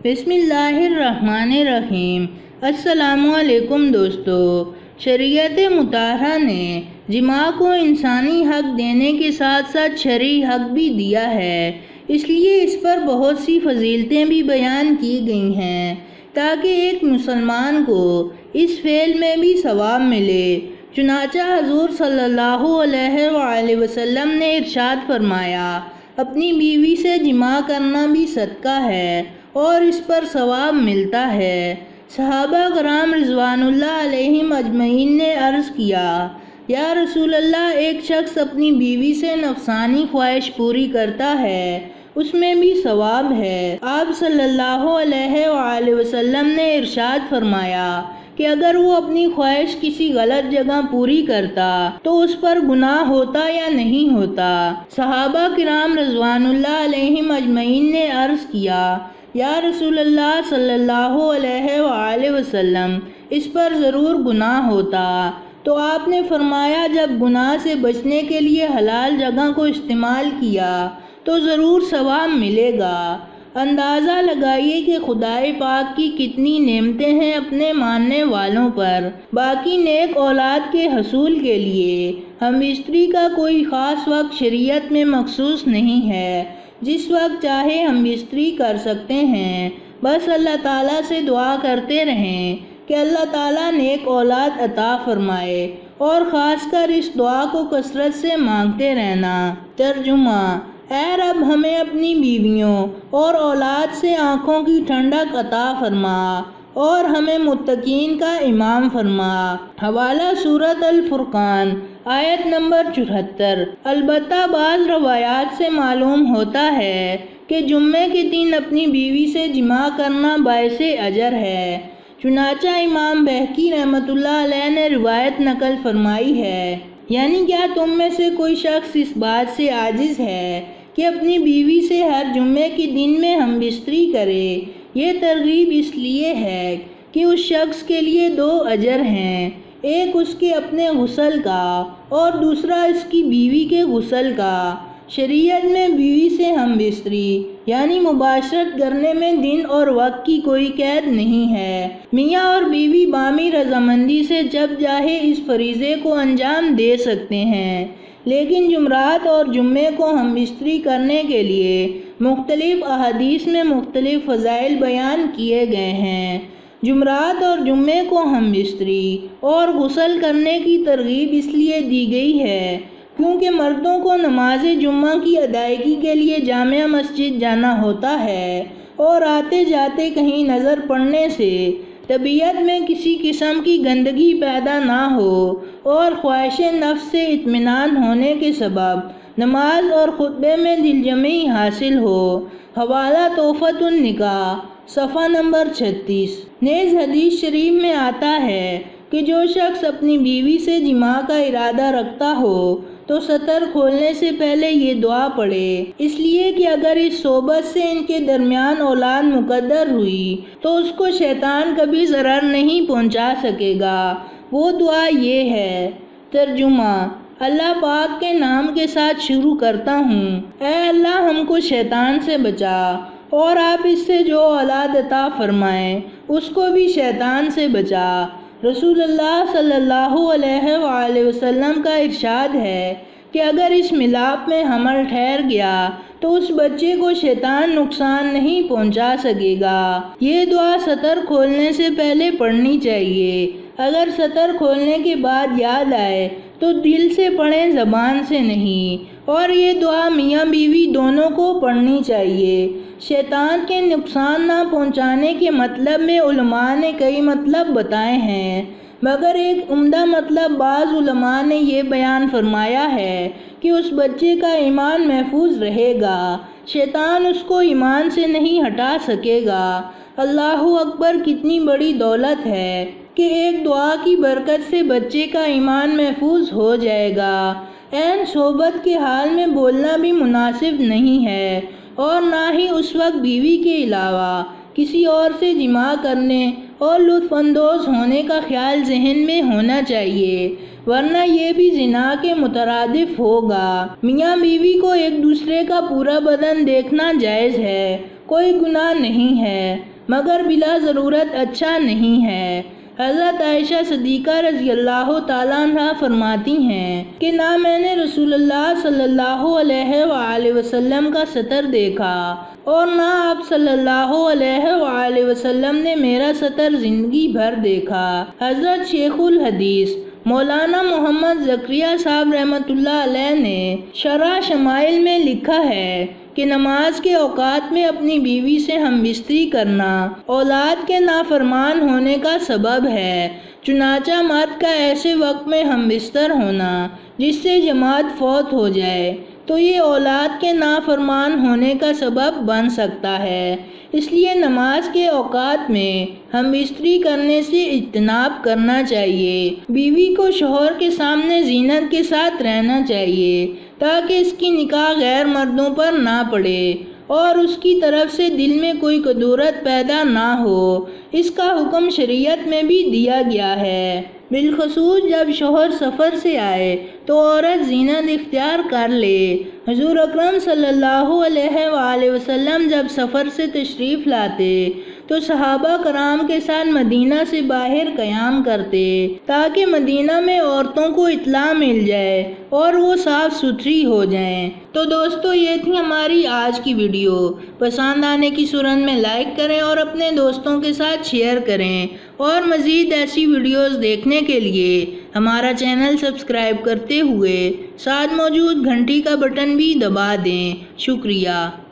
بسم اللہ الرحمن الرحیم۔ السلام علیکم دوستو۔ شریعت مطہرہ نے جماع کو انسانی حق دینے کے ساتھ ساتھ شرعی حق بھی دیا ہے، اس لیے اس پر بہت سی فضیلتیں بھی بیان کی گئی ہیں تاکہ ایک مسلمان کو اس فعل میں بھی ثواب ملے۔ چنانچہ حضور صلی اللہ علیہ وآلہ وسلم نے ارشاد فرمایا، اپنی بیوی سے جماع کرنا بھی صدقہ ہے اور اس پر ثواب ملتا ہے۔ صحابہ کرام رضوان اللہ علیہم اجمعین نے عرض کیا، یا رسول اللہ، ایک شخص اپنی بیوی سے نفسانی خواہش پوری کرتا ہے، اس میں بھی ثواب ہے۔ آپ صلی اللہ علیہ وآلہ وسلم نے ارشاد فرمایا کہ اگر وہ اپنی خواہش کسی غلط جگہ پوری کرتا تو اس پر گناہ ہوتا یا نہیں ہوتا؟ صحابہ کرام رضوان اللہ علیہم اجمعین نے عرض کیا، یا رسول اللہ صلی اللہ علیہ وآلہ وسلم، اس پر ضرور گناہ ہوتا۔ تو آپ نے فرمایا، جب گناہ سے بچنے کے لیے حلال جگہ کو استعمال کیا تو ضرور ثواب ملے گا۔ اندازہ لگائیے کہ خدائے پاک کی کتنی نعمتیں ہیں اپنے ماننے والوں پر۔ باقی نیک اولاد کے حصول کے لیے ہم بستری کا کوئی خاص وقت شریعت میں مخصوص نہیں ہے، جس وقت چاہے ہم بستری کر سکتے ہیں۔ بس اللہ تعالیٰ سے دعا کرتے رہیں کہ اللہ تعالیٰ نیک اولاد عطا فرمائے، اور خاص کر اس دعا کو کثرت سے مانگتے رہنا۔ ترجمہ: اے رب، ہمیں اپنی بیویوں اور اولاد سے آنکھوں کی ٹھنڈک عطا فرما اور ہمیں متقین کا امام فرما۔ حوالہ سورۃ الفرقان، آیت نمبر 74۔ البتہ بعض روایات سے معلوم ہوتا ہے کہ جمعے کے دن اپنی بیوی سے جماع کرنا باعث اجر ہے۔ چنانچہ امام بہقی رحمۃ اللہ علیہ نے روایت نقل فرمائی ہے، یعنی کیا تم میں سے کوئی شخص اس بات سے عاجز ہے کہ اپنی بیوی سے ہر جمعے کے دن میں ہم بستری کرے؟ یہ ترغیب اس لیے ہے کہ اس شخص کے لیے 2 اجر ہیں، ایک اس کے اپنے غسل کا اور دوسرا اس کی بیوی کے غسل کا۔ شریعت میں بیوی سے ہم بستری یعنی مباشرت کرنے میں دن اور وقت کی کوئی قید نہیں ہے۔ میاں اور بیوی باہمی رضامندی سے جب چاہے اس فریضے کو انجام دے سکتے ہیں، لیکن جمعرات اور جمعے کو ہم بستری کرنے کے لیے مختلف احادیث میں مختلف فضائل بیان کیے گئے ہیں۔ جمعرات اور جمعے کو ہم بستری اور غسل کرنے کی ترغیب اس لیے دی گئی ہے کیونکہ مردوں کو نماز جمعہ کی ادائیگی کے لیے جامع مسجد جانا ہوتا ہے، اور آتے جاتے کہیں نظر پڑنے سے طبیعت میں کسی قسم کی گندگی پیدا نہ ہو اور خواہش نفس سے اطمینان ہونے کے سبب نماز اور خطبے میں دل جمعی حاصل ہو۔ حوالہ تحفۃ النکاح، صفحہ نمبر 36۔ نیز حدیث شریف میں آتا ہے کہ جو شخص اپنی بیوی سے جماع کا ارادہ رکھتا ہو تو ستر کھولنے سے پہلے یہ دعا پڑھے، اس لیے کہ اگر اس صحبت سے ان کے درمیان اولاد مقدر ہوئی تو اس کو شیطان کبھی ضرر نہیں پہنچا سکے گا۔ وہ دعا یہ ہے۔ ترجمہ: اللہ پاک کے نام کے ساتھ شروع کرتا ہوں، اے اللہ ہم کو شیطان سے بچا، اور آپ اس سے جو اولاد عطا فرمائیں اس کو بھی شیطان سے بچا۔ رسول اللہ صلی اللہ علیہ وآلہ وسلم کا ارشاد ہے کہ اگر اس ملاپ میں حمل ٹھہر گیا تو اس بچے کو شیطان نقصان نہیں پہنچا سکے گا۔ یہ دعا سطر کھولنے سے پہلے پڑھنی چاہیے۔ اگر سطر کھولنے کے بعد یاد آئے تو دل سے پڑھیں، زبان سے نہیں، اور یہ دعا میاں بیوی دونوں کو پڑھنی چاہیے۔ شیطان کے نقصان نہ پہنچانے کے مطلب میں علماء نے کئی مطلب بتائے ہیں، مگر ایک عمدہ مطلب بعض علماء نے یہ بیان فرمایا ہے کہ اس بچے کا ایمان محفوظ رہے گا، شیطان اس کو ایمان سے نہیں ہٹا سکے گا۔ اللہ اکبر! کتنی بڑی دولت ہے کہ ایک دعا کی برکت سے بچے کا ایمان محفوظ ہو جائے گا۔ عین صحبت کے حال میں بولنا بھی مناسب نہیں ہے، اور نہ ہی اس وقت بیوی کے علاوہ کسی اور سے جماع کرنے اور لطف اندوز ہونے کا خیال ذہن میں ہونا چاہیے، ورنہ یہ بھی زنا کے مترادف ہوگا۔ میاں بیوی کو ایک دوسرے کا پورا بدن دیکھنا جائز ہے، کوئی گناہ نہیں ہے مگر بلا ضرورت اچھا نہیں ہے۔ حضرت عائشہ صدیقہ رضی اللہ تعالیٰ عنہ فرماتی ہیں کہ نہ میں نے رسول اللہ صلی اللہ علیہ وآلہ وسلم کا سطر دیکھا اور نہ آپ صلی اللہ علیہ وآلہ وسلم نے میرا سطر زندگی بھر دیکھا۔ حضرت شیخ الحدیث مولانا محمد زکریا صاحب رحمۃ اللہ علیہ نے شرح شمائل میں لکھا ہے کہ نماز کے اوقات میں اپنی بیوی سے ہم بستری کرنا اولاد کے نافرمان ہونے کا سبب ہے، چنانچہ مرد کا ایسے وقت میں ہم بستر ہونا جس سے جماعت فوت ہو جائے تو یہ اولاد کے نافرمان ہونے کا سبب بن سکتا ہے، اس لیے نماز کے اوقات میں ہم بستری کرنے سے اجتناب کرنا چاہیے۔ بیوی کو شوہر کے سامنے زینت کے ساتھ رہنا چاہیے تاکہ اس کی نگاہ غیر مردوں پر نہ پڑے اور اس کی طرف سے دل میں کوئی کدورت پیدا نہ ہو۔ اس کا حکم شریعت میں بھی دیا گیا ہے۔ بالخصوص جب شوہر سفر سے آئے تو عورت زینت اختیار کر لے۔ حضور اکرم صلی اللہ علیہ وآلہ وسلم جب سفر سے تشریف لاتے تو صحابہ کرام کے ساتھ مدینہ سے باہر قیام کرتے تاکہ مدینہ میں عورتوں کو اطلاع مل جائے اور وہ صاف ستھری ہو جائیں۔ تو دوستو یہ تھی ہماری آج کی ویڈیو۔ پسند آنے کی صورت میں لائک کریں اور اپنے دوستوں کے ساتھ شیئر کریں اور مزید ایسی ویڈیوز دیکھنے کے لیے ہمارا چینل سبسکرائب کرتے ہوئے ساتھ موجود گھنٹی کا بٹن بھی دبا دیں۔ شکریہ۔